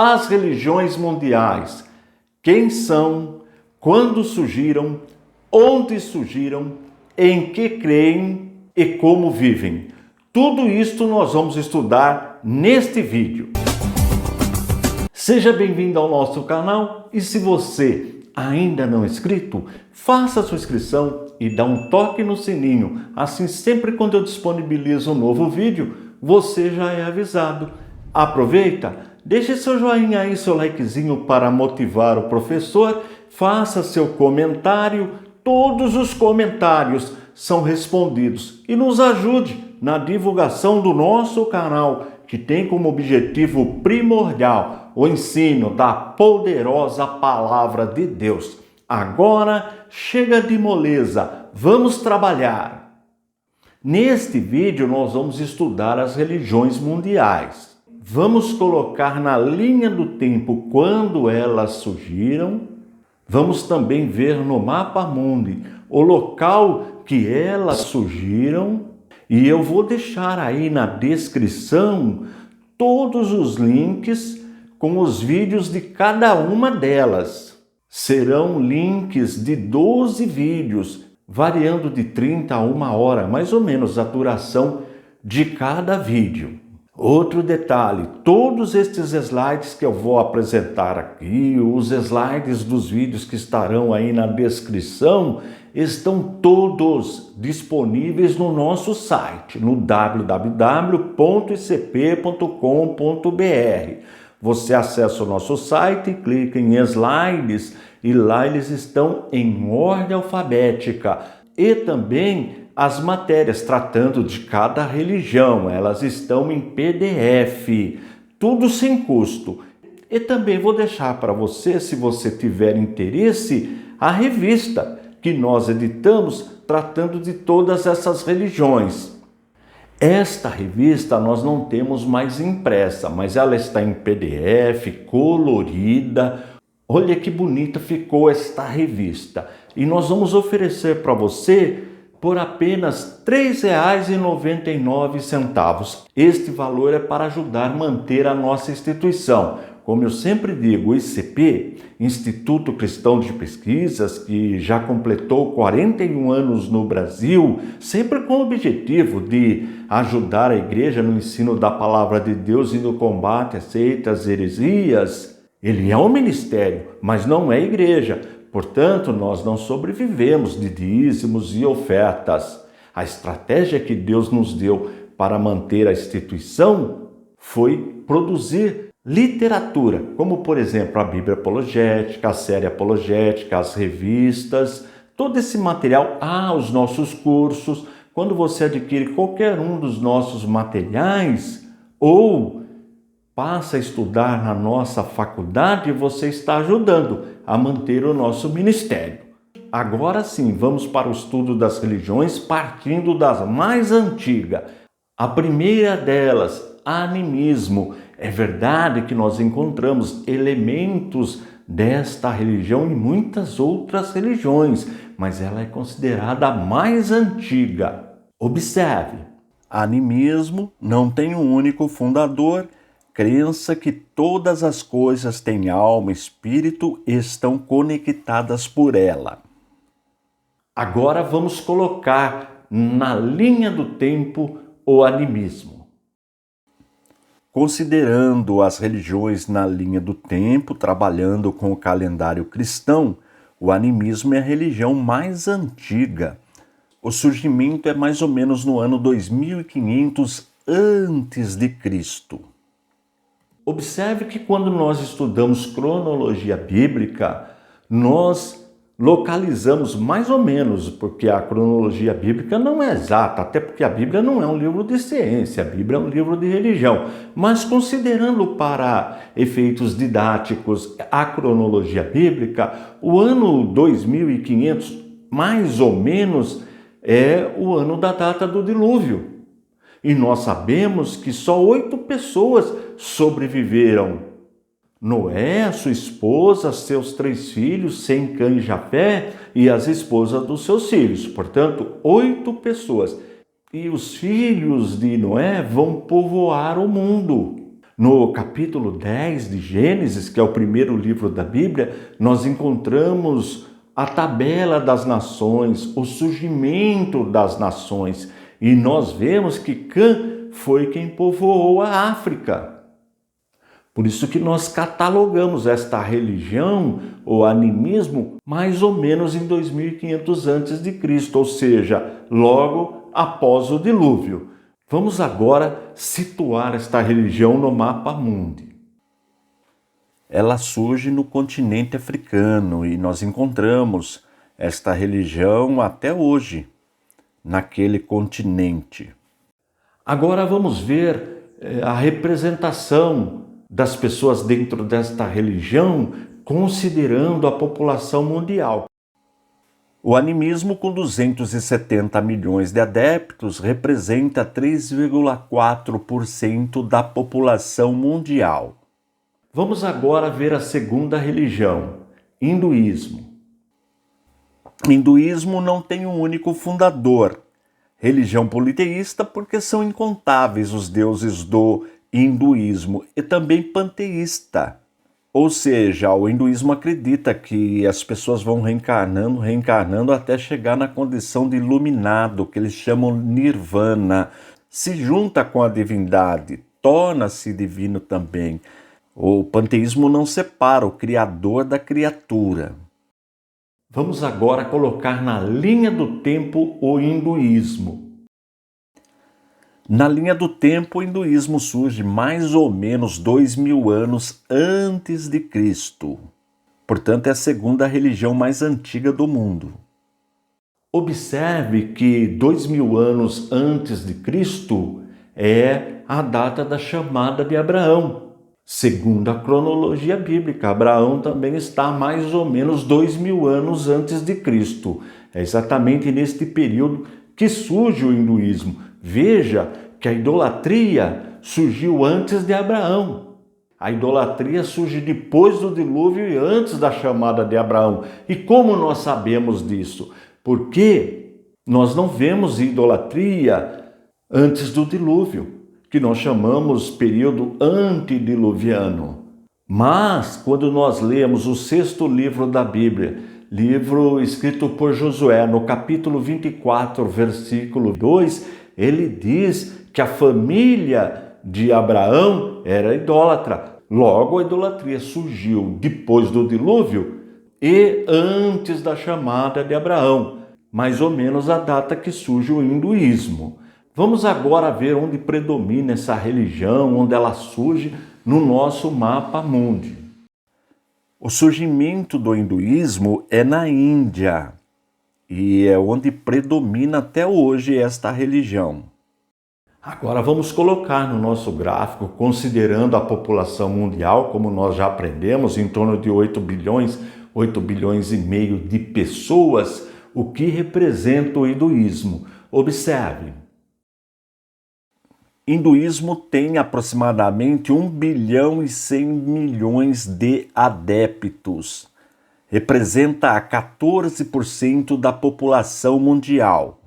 As religiões mundiais. Quem são? Quando surgiram? Onde surgiram? Em que creem e como vivem? Tudo isto nós vamos estudar neste vídeo. Seja bem-vindo ao nosso canal e se você ainda não é inscrito, faça a sua inscrição e dá um toque no sininho. Assim, sempre quando eu disponibilizo um novo vídeo, você já é avisado. Aproveita, deixe seu joinha aí, seu likezinho para motivar o professor, faça seu comentário, todos os comentários são respondidos e nos ajude na divulgação do nosso canal, que tem como objetivo primordial o ensino da poderosa palavra de Deus. Agora chega de moleza, vamos trabalhar. Neste vídeo nós vamos estudar as religiões mundiais. Vamos colocar na linha do tempo quando elas surgiram. Vamos também ver no mapa mundi o local que elas surgiram. E eu vou deixar aí na descrição todos os links com os vídeos de cada uma delas. Serão links de 12 vídeos, variando de 30 a 1 hora, mais ou menos a duração de cada vídeo. Outro detalhe, todos estes slides que eu vou apresentar aqui, os slides dos vídeos que estarão aí na descrição, estão todos disponíveis no nosso site, no www.icp.com.br. Você acessa o nosso site, clica em slides e lá eles estão em ordem alfabética. E também as matérias tratando de cada religião, elas estão em PDF, tudo sem custo. E também vou deixar para você, se você tiver interesse, a revista que nós editamos tratando de todas essas religiões. Esta revista nós não temos mais impressa, mas ela está em PDF, colorida. Olha que bonita ficou esta revista. E nós vamos oferecer para você por apenas R$ 3,99. Este valor é para ajudar a manter a nossa instituição. Como eu sempre digo, o ICP, Instituto Cristão de Pesquisas, que já completou 41 anos no Brasil, sempre com o objetivo de ajudar a igreja no ensino da palavra de Deus e no combate a seitas e heresias. Ele é um ministério, mas não é igreja. Portanto, nós não sobrevivemos de dízimos e ofertas. A estratégia que Deus nos deu para manter a instituição foi produzir literatura, como por exemplo a Bíblia Apologética, a série Apologética, as revistas, todo esse material, os nossos cursos. Quando você adquire qualquer um dos nossos materiais ou passa a estudar na nossa faculdade, você está ajudando a manter o nosso ministério. Agora sim, vamos para o estudo das religiões, partindo das mais antigas. A primeira delas, animismo. É verdade que nós encontramos elementos desta religião em muitas outras religiões, mas ela é considerada a mais antiga. Observe, animismo não tem um único fundador, crença que todas as coisas têm alma e espírito e estão conectadas por ela. Agora vamos colocar na linha do tempo o animismo. Considerando as religiões na linha do tempo, trabalhando com o calendário cristão, o animismo é a religião mais antiga. O surgimento é mais ou menos no ano 2500 a.C. Observe que quando nós estudamos cronologia bíblica, nós localizamos mais ou menos, porque a cronologia bíblica não é exata, até porque a Bíblia não é um livro de ciência, a Bíblia é um livro de religião. Mas considerando para efeitos didáticos a cronologia bíblica, o ano 2500, mais ou menos, é o ano da data do dilúvio. E nós sabemos que só 8 pessoas sobreviveram. Noé, sua esposa, seus 3 filhos, Sem, Cã e Jafé, e as esposas dos seus filhos. Portanto, 8 pessoas. E os filhos de Noé vão povoar o mundo. No capítulo 10 de Gênesis, que é o primeiro livro da Bíblia, nós encontramos a tabela das nações, o surgimento das nações, e nós vemos que Cã foi quem povoou a África. Por isso que nós catalogamos esta religião, ou animismo, mais ou menos em 2500 a.C., ou seja, logo após o dilúvio. Vamos agora situar esta religião no mapa mundi. Ela surge no continente africano e nós encontramos esta religião até hoje, naquele continente. Agora vamos ver a representação das pessoas dentro desta religião, considerando a população mundial. O animismo, com 270 milhões de adeptos, representa 3,4% da população mundial. Vamos agora ver a segunda religião, hinduísmo. Hinduísmo não tem um único fundador. Religião politeísta porque são incontáveis os deuses do hinduísmo e também panteísta. Ou seja, o hinduísmo acredita que as pessoas vão reencarnando até chegar na condição de iluminado, que eles chamam nirvana. Se junta com a divindade, torna-se divino também. O panteísmo não separa o criador da criatura. Vamos agora colocar na linha do tempo o hinduísmo. Na linha do tempo, o hinduísmo surge mais ou menos 2000 anos antes de Cristo. Portanto, é a segunda religião mais antiga do mundo. Observe que 2000 anos antes de Cristo é a data da chamada de Abraão. Segundo a cronologia bíblica, Abraão também está mais ou menos 2000 anos antes de Cristo. É exatamente neste período que surge o hinduísmo. Veja que a idolatria surgiu antes de Abraão. A idolatria surge depois do dilúvio e antes da chamada de Abraão. E como nós sabemos disso? Porque nós não vemos idolatria antes do dilúvio, que nós chamamos período antediluviano. Mas, quando nós lemos o 6º livro da Bíblia, livro escrito por Josué, no capítulo 24, versículo 2, ele diz que a família de Abraão era idólatra. Logo, a idolatria surgiu depois do dilúvio e antes da chamada de Abraão, mais ou menos a data que surge o hinduísmo. Vamos agora ver onde predomina essa religião, onde ela surge no nosso mapa mundi. O surgimento do hinduísmo é na Índia e é onde predomina até hoje esta religião. Agora vamos colocar no nosso gráfico, considerando a população mundial, como nós já aprendemos, em torno de 8 bilhões e meio de pessoas, o que representa o hinduísmo. Observe. Hinduísmo tem aproximadamente 1 bilhão e 100 milhões de adeptos. Representa 14% da população mundial.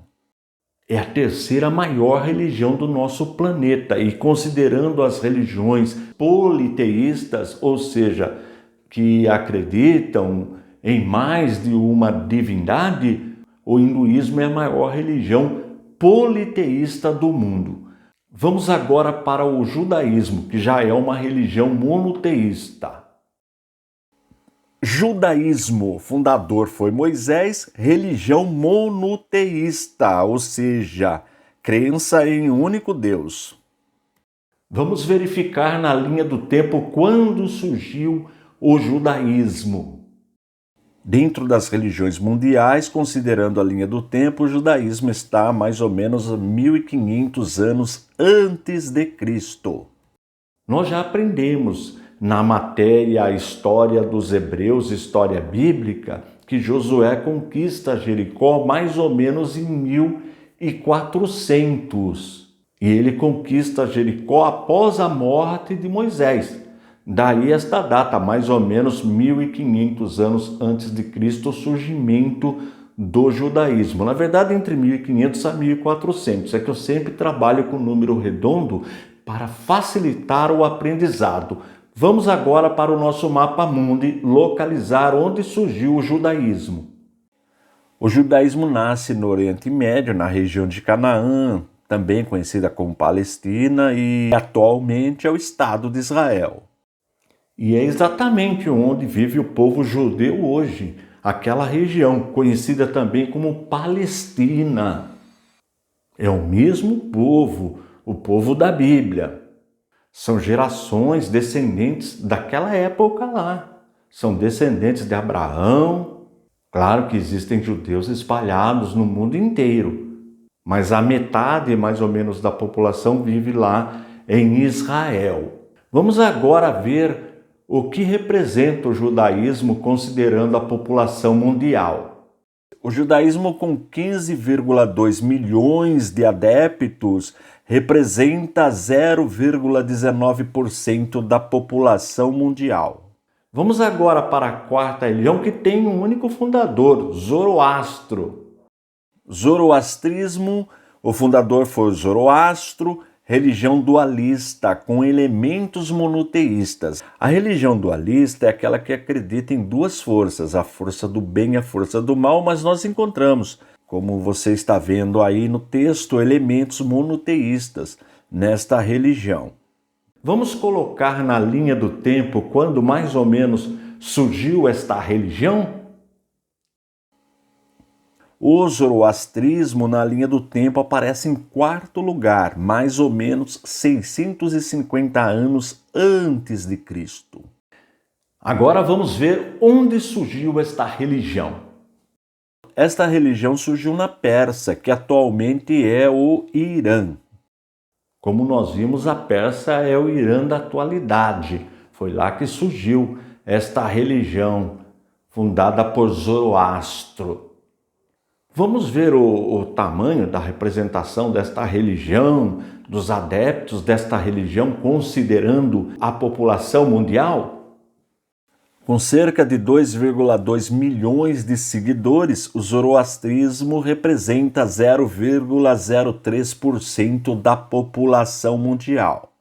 É a terceira maior religião do nosso planeta e considerando as religiões politeístas, ou seja, que acreditam em mais de uma divindade, o hinduísmo é a maior religião politeísta do mundo. Vamos agora para o judaísmo, que já é uma religião monoteísta. Judaísmo, fundador foi Moisés, religião monoteísta, ou seja, crença em um único Deus. Vamos verificar na linha do tempo quando surgiu o judaísmo. Dentro das religiões mundiais, considerando a linha do tempo, o judaísmo está mais ou menos 1500 anos antes de Cristo. Nós já aprendemos na matéria a história dos hebreus, história bíblica, que Josué conquista Jericó mais ou menos em 1400. E ele conquista Jericó após a morte de Moisés. Daí esta data, mais ou menos 1500 anos antes de Cristo, o surgimento do judaísmo. Na verdade, entre 1500 a 1400. É que eu sempre trabalho com número redondo para facilitar o aprendizado. Vamos agora para o nosso mapa mundi localizar onde surgiu o judaísmo. O judaísmo nasce no Oriente Médio, na região de Canaã, também conhecida como Palestina, e atualmente é o Estado de Israel. E é exatamente onde vive o povo judeu hoje, aquela região conhecida também como Palestina. É o mesmo povo, o povo da Bíblia. São gerações descendentes daquela época lá. São descendentes de Abraão. Claro que existem judeus espalhados no mundo inteiro, mas a metade, mais ou menos, da população vive lá em Israel. Vamos agora ver o que representa o judaísmo considerando a população mundial. O judaísmo, com 15,2 milhões de adeptos, representa 0,19% da população mundial. Vamos agora para a quarta religião, que tem um único fundador, Zoroastro. Zoroastrismo, o fundador foi Zoroastro, religião dualista, com elementos monoteístas. A religião dualista é aquela que acredita em duas forças, a força do bem e a força do mal, mas nós encontramos, como você está vendo aí no texto, elementos monoteístas nesta religião. Vamos colocar na linha do tempo quando mais ou menos surgiu esta religião? O zoroastrismo, na linha do tempo, aparece em quarto lugar, mais ou menos 650 anos antes de Cristo. Agora vamos ver onde surgiu esta religião. Esta religião surgiu na Pérsia, que atualmente é o Irã. Como nós vimos, a Pérsia é o Irã da atualidade. Foi lá que surgiu esta religião, fundada por Zoroastro. Vamos ver o tamanho da representação desta religião, dos adeptos desta religião, considerando a população mundial? Com cerca de 2,2 milhões de seguidores, o zoroastrismo representa 0,03% da população mundial.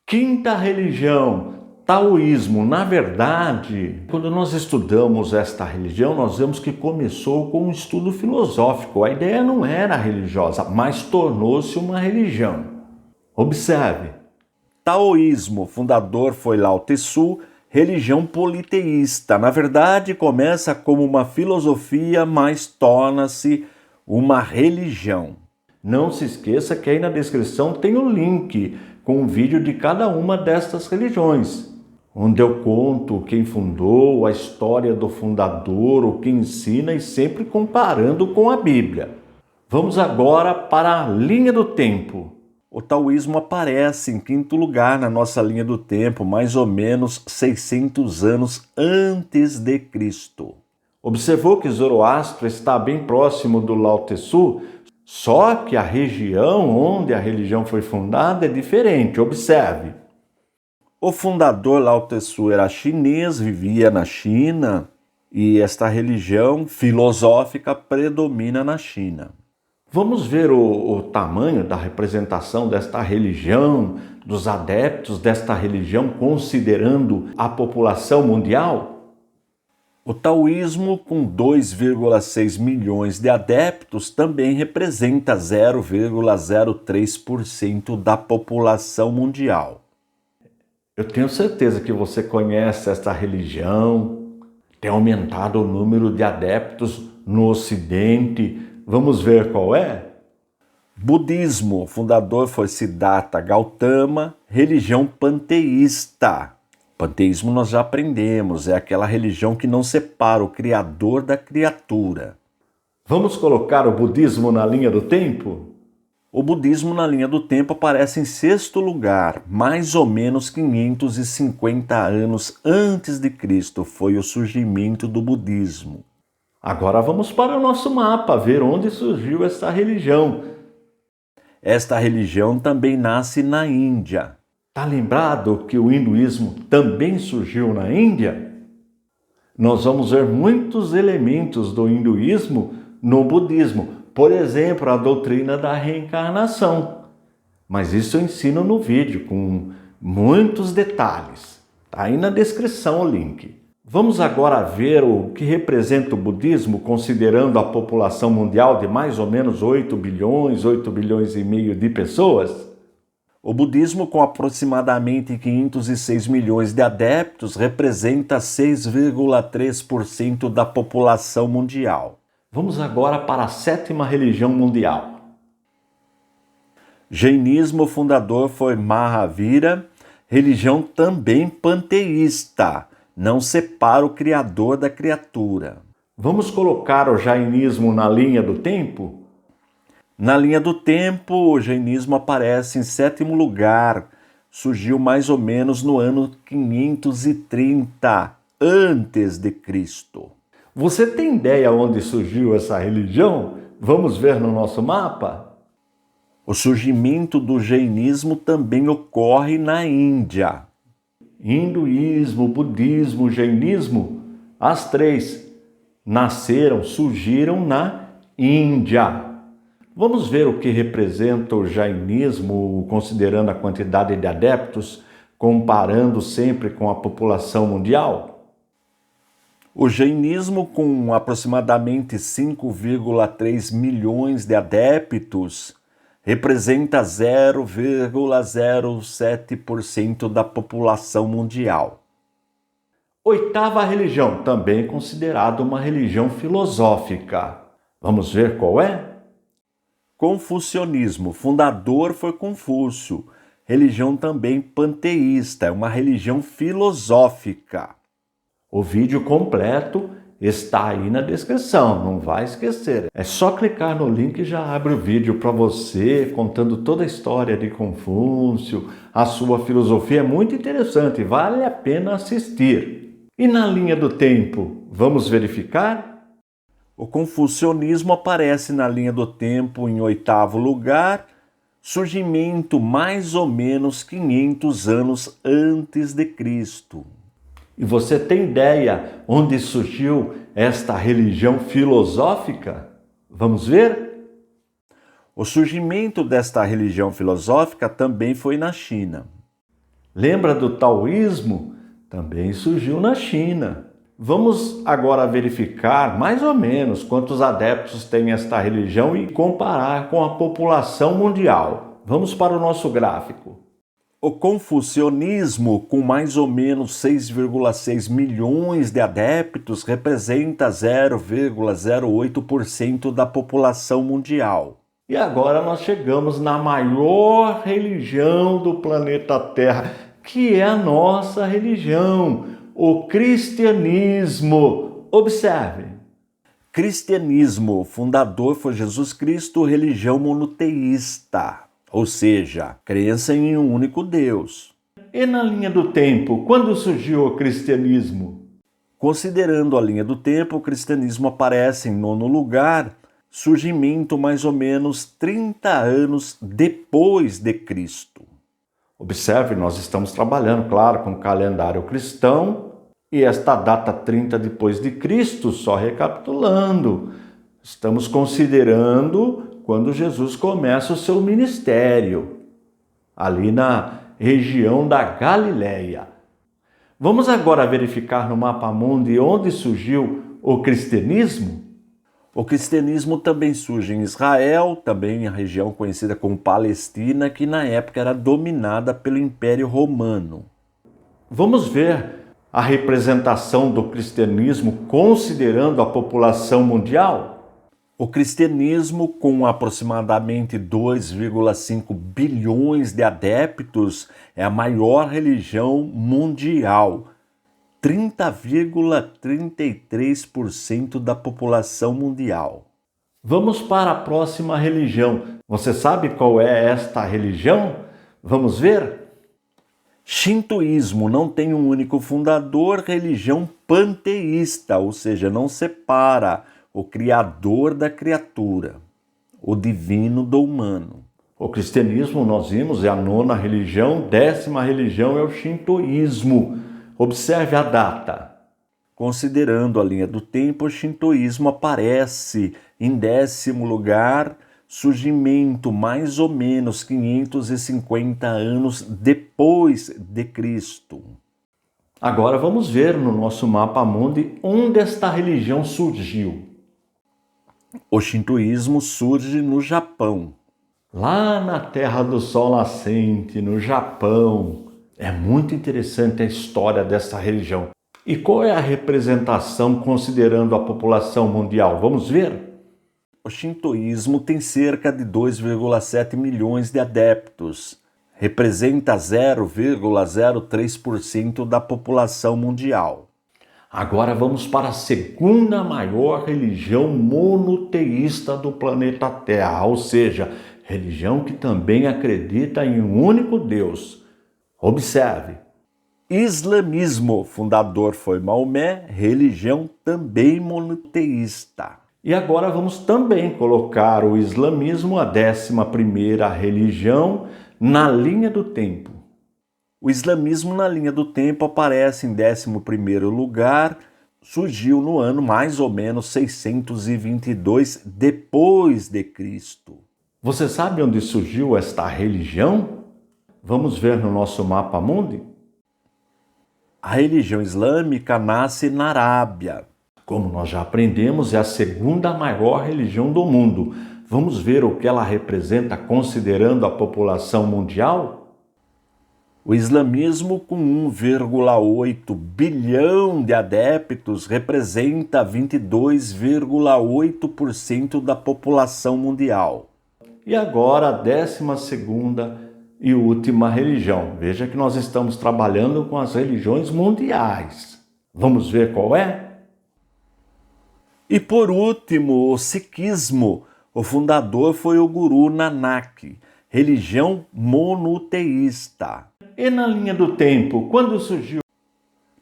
Quinta religião, taoísmo. Na verdade, quando nós estudamos esta religião, nós vemos que começou com um estudo filosófico. A ideia não era religiosa, mas tornou-se uma religião. Observe. Taoísmo, fundador foi Lao Tzu, religião politeísta. Na verdade, começa como uma filosofia, mas torna-se uma religião. Não se esqueça que aí na descrição tem o link com um vídeo de cada uma destas religiões, onde eu conto quem fundou, a história do fundador, o que ensina e sempre comparando com a Bíblia. Vamos agora para a linha do tempo. O taoísmo aparece em quinto lugar na nossa linha do tempo, mais ou menos 600 anos antes de Cristo. Observou que Zoroastro está bem próximo do Lao Tzu, só que a região onde a religião foi fundada é diferente. Observe. O fundador Lao Tzu era chinês, vivia na China, e esta religião filosófica predomina na China. Vamos ver o tamanho da representação desta religião, dos adeptos desta religião, considerando a população mundial? O taoísmo, com 2,6 milhões de adeptos, também representa 0,03% da população mundial. Eu tenho certeza que você conhece esta religião, tem aumentado o número de adeptos no Ocidente. Vamos ver qual é? Budismo, o fundador foi Siddhartha Gautama, religião panteísta. Panteísmo nós já aprendemos, é aquela religião que não separa o Criador da criatura. Vamos colocar o budismo na linha do tempo? O budismo na linha do tempo aparece em sexto lugar, mais ou menos 550 anos antes de Cristo foi o surgimento do budismo. Agora vamos para o nosso mapa, ver onde surgiu esta religião. Esta religião também nasce na Índia. Está lembrado que o hinduísmo também surgiu na Índia? Nós vamos ver muitos elementos do hinduísmo no budismo. Por exemplo, a doutrina da reencarnação. Mas isso eu ensino no vídeo com muitos detalhes. Está aí na descrição o link. Vamos agora ver o que representa o budismo, considerando a população mundial de mais ou menos 8 bilhões e meio de pessoas? O budismo, com aproximadamente 506 milhões de adeptos, representa 6,3% da população mundial. Vamos agora para a 7ª religião mundial. Jainismo, o fundador foi Mahavira, religião também panteísta, não separa o criador da criatura. Vamos colocar o jainismo na linha do tempo? Na linha do tempo, o jainismo aparece em 7º lugar, surgiu mais ou menos no ano 530 antes de Cristo. Você tem ideia onde surgiu essa religião? Vamos ver no nosso mapa? O surgimento do jainismo também ocorre na Índia. Hinduísmo, budismo, jainismo, as três surgiram na Índia. Vamos ver o que representa o jainismo, considerando a quantidade de adeptos, comparando sempre com a população mundial? O jainismo, com aproximadamente 5,3 milhões de adeptos, representa 0,07% da população mundial. 8ª religião, também considerada uma religião filosófica. Vamos ver qual é? Confucionismo, fundador foi Confúcio. Religião também panteísta, é uma religião filosófica. O vídeo completo está aí na descrição, não vai esquecer. É só clicar no link e já abre o vídeo para você, contando toda a história de Confúcio, a sua filosofia. É muito interessante, vale a pena assistir. E na linha do tempo, vamos verificar? O confucionismo aparece na linha do tempo em 8º lugar, surgimento mais ou menos 500 anos antes de Cristo. E você tem ideia onde surgiu esta religião filosófica? Vamos ver? O surgimento desta religião filosófica também foi na China. Lembra do taoísmo? Também surgiu na China. Vamos agora verificar mais ou menos quantos adeptos tem esta religião e comparar com a população mundial. Vamos para o nosso gráfico. O confucionismo, com mais ou menos 6,6 milhões de adeptos, representa 0,08% da população mundial. E agora nós chegamos na maior religião do planeta Terra, que é a nossa religião, o cristianismo. Observe. Cristianismo, fundador foi Jesus Cristo, religião monoteísta. Ou seja, crença em um único Deus. E na linha do tempo, quando surgiu o cristianismo? Considerando a linha do tempo, o cristianismo aparece em 9º lugar, surgimento mais ou menos 30 anos depois de Cristo. Observe, nós estamos trabalhando, claro, com o calendário cristão e esta data 30 depois de Cristo, só recapitulando. Estamos considerando quando Jesus começa o seu ministério, ali na região da Galileia. Vamos agora verificar no mapa mundi onde surgiu o cristianismo? O cristianismo também surge em Israel, também em região conhecida como Palestina, que na época era dominada pelo Império Romano. Vamos ver a representação do cristianismo considerando a população mundial? O cristianismo, com aproximadamente 2,5 bilhões de adeptos, é a maior religião mundial. 30,33% da população mundial. Vamos para a próxima religião. Você sabe qual é esta religião? Vamos ver? Shintoísmo não tem um único fundador, religião panteísta, ou seja, não separa o criador da criatura, o divino do humano. O cristianismo, nós vimos, é a 9ª religião, 10ª religião é o shintoísmo. Observe a data. Considerando a linha do tempo, o shintoísmo aparece em 10º lugar, surgimento mais ou menos 550 anos depois de Cristo. Agora vamos ver no nosso mapa mundi onde esta religião surgiu. O shintoísmo surge no Japão. Lá na Terra do Sol Nascente, no Japão. É muito interessante a história dessa religião. E qual é a representação considerando a população mundial? Vamos ver? O shintoísmo tem cerca de 2,7 milhões de adeptos. Representa 0,03% da população mundial. Agora vamos para a segunda maior religião monoteísta do planeta Terra, ou seja, religião que também acredita em um único Deus. Observe. Islamismo, fundador foi Maomé, religião também monoteísta. E agora vamos também colocar o islamismo, a 11ª religião, na linha do tempo. O islamismo na linha do tempo aparece em 11º lugar, surgiu no ano mais ou menos 622 depois de Cristo. Você sabe onde surgiu esta religião? Vamos ver no nosso mapa mundi? A religião islâmica nasce na Arábia. Como nós já aprendemos, é a segunda maior religião do mundo. Vamos ver o que ela representa considerando a população mundial? O islamismo, com 1,8 bilhão de adeptos, representa 22,8% da população mundial. E agora a 12ª e última religião. Veja que nós estamos trabalhando com as religiões mundiais. Vamos ver qual é? E por último, o sikhismo. O fundador foi o Guru Nanak, religião monoteísta. E na linha do tempo, quando surgiu?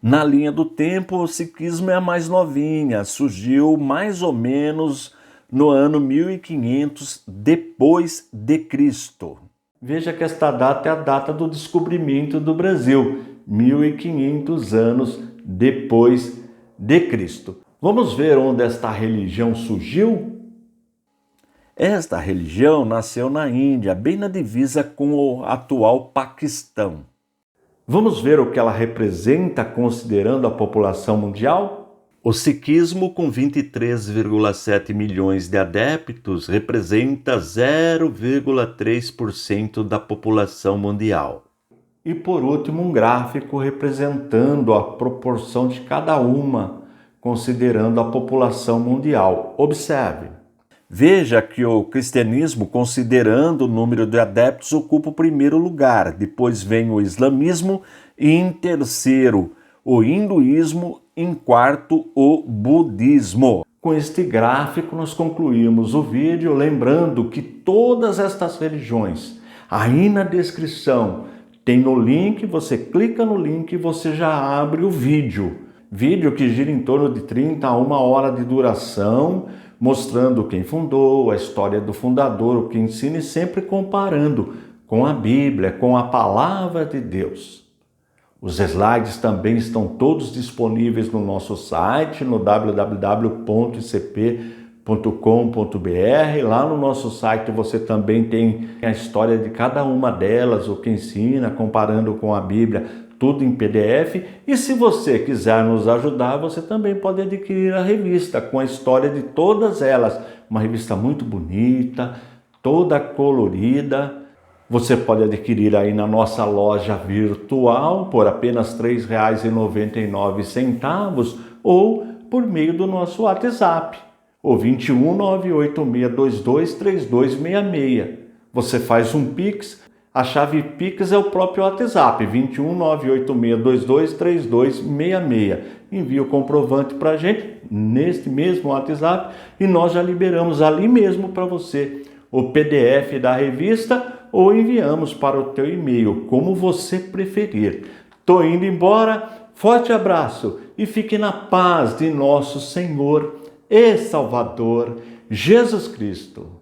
Na linha do tempo, o sikhismo é a mais novinha, surgiu mais ou menos no ano 1500 depois de Cristo. Veja que esta data é a data do descobrimento do Brasil, 1500 anos depois de Cristo. Vamos ver onde esta religião surgiu? Esta religião nasceu na Índia, bem na divisa com o atual Paquistão. Vamos ver o que ela representa considerando a população mundial? O sikhismo, com 23,7 milhões de adeptos, representa 0,3% da população mundial. E por último, um gráfico representando a proporção de cada uma, considerando a população mundial. Observe. Veja que o cristianismo, considerando o número de adeptos, ocupa o primeiro lugar. Depois vem o islamismo e em terceiro o hinduísmo, em quarto o budismo. Com este gráfico nós concluímos o vídeo, lembrando que todas estas religiões, aí na descrição, tem no link, você clica no link e você já abre o vídeo. Vídeo que gira em torno de 30 a 1 hora de duração, mostrando quem fundou, a história do fundador, o que ensina e sempre comparando com a Bíblia, com a Palavra de Deus. Os slides também estão todos disponíveis no nosso site, no www.icp.com.br. Lá no nosso site você também tem a história de cada uma delas, o que ensina, comparando com a Bíblia, tudo em PDF. E se você quiser nos ajudar, você também pode adquirir a revista com a história de todas elas. Uma revista muito bonita, toda colorida. Você pode adquirir aí na nossa loja virtual por apenas R$ 3,99 ou por meio do nosso WhatsApp, o 21 98622 3266. Você faz um Pix, a chave Pix é o próprio WhatsApp, 21 98622 3266. Envia o comprovante para a gente neste mesmo WhatsApp e nós já liberamos ali mesmo para você o PDF da revista ou enviamos para o teu e-mail, como você preferir. Tô indo embora, forte abraço e fique na paz de nosso Senhor e Salvador Jesus Cristo.